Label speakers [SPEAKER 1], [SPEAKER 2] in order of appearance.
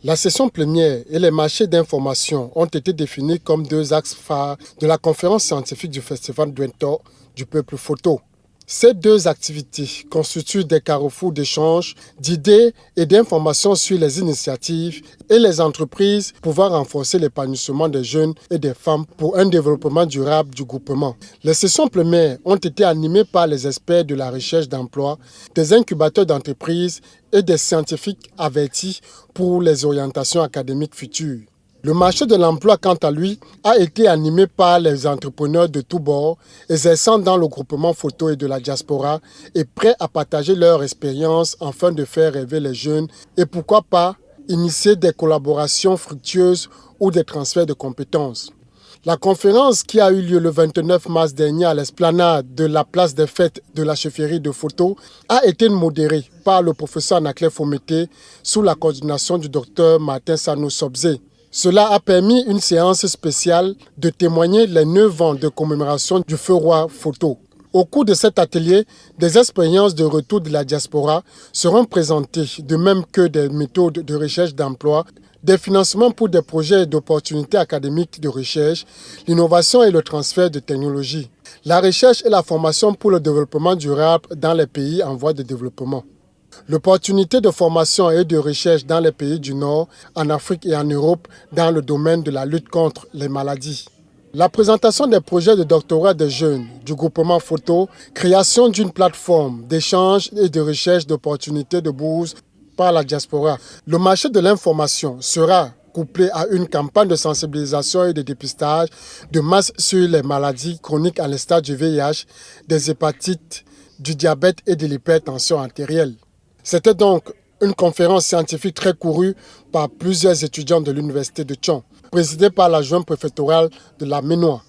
[SPEAKER 1] La session plénière et les marchés d'information ont été définis comme deux axes phares de la conférence scientifique du Festival d'Ouento du peuple photo. Ces deux activités constituent des carrefours d'échange, d'idées et d'informations sur les initiatives et les entreprises pouvant renforcer l'épanouissement des jeunes et des femmes pour un développement durable du groupement. Les sessions plénières ont été animées par les experts de la recherche d'emploi, des incubateurs d'entreprises et des scientifiques avertis pour les orientations académiques futures. Le marché de l'emploi, quant à lui, a été animé par les entrepreneurs de tous bords, exerçant dans le groupement photo et de la diaspora et prêts à partager leur expérience afin de faire rêver les jeunes et pourquoi pas initier des collaborations fructueuses ou des transferts de compétences. La conférence qui a eu lieu le 29 mars dernier à l'esplanade de la place des fêtes de la chefferie de Photo a été modérée par le professeur Anaclet Fomété sous la coordination du docteur Martin Sano-Sobzé. Cela a permis une séance spéciale de témoigner les 9 ans de commémoration du feu roi photo. Au cours de cet atelier, des expériences de retour de la diaspora seront présentées, de même que des méthodes de recherche d'emploi, des financements pour des projets d'opportunités académiques de recherche, l'innovation et le transfert de technologies, la recherche et la formation pour le développement durable dans les pays en voie de développement. L'opportunité de formation et de recherche dans les pays du Nord, en Afrique et en Europe dans le domaine de la lutte contre les maladies. La présentation des projets de doctorat des jeunes du groupement photo, création d'une plateforme d'échange et de recherche d'opportunités de bourse par la diaspora. Le marché de l'information sera couplé à une campagne de sensibilisation et de dépistage de masse sur les maladies chroniques à l'instar du VIH, des hépatites, du diabète et de l'hypertension artérielle. C'était donc une conférence scientifique très courue par plusieurs étudiants de l'université de Tchon, présidée par l'adjoint préfectoral de la Ménois.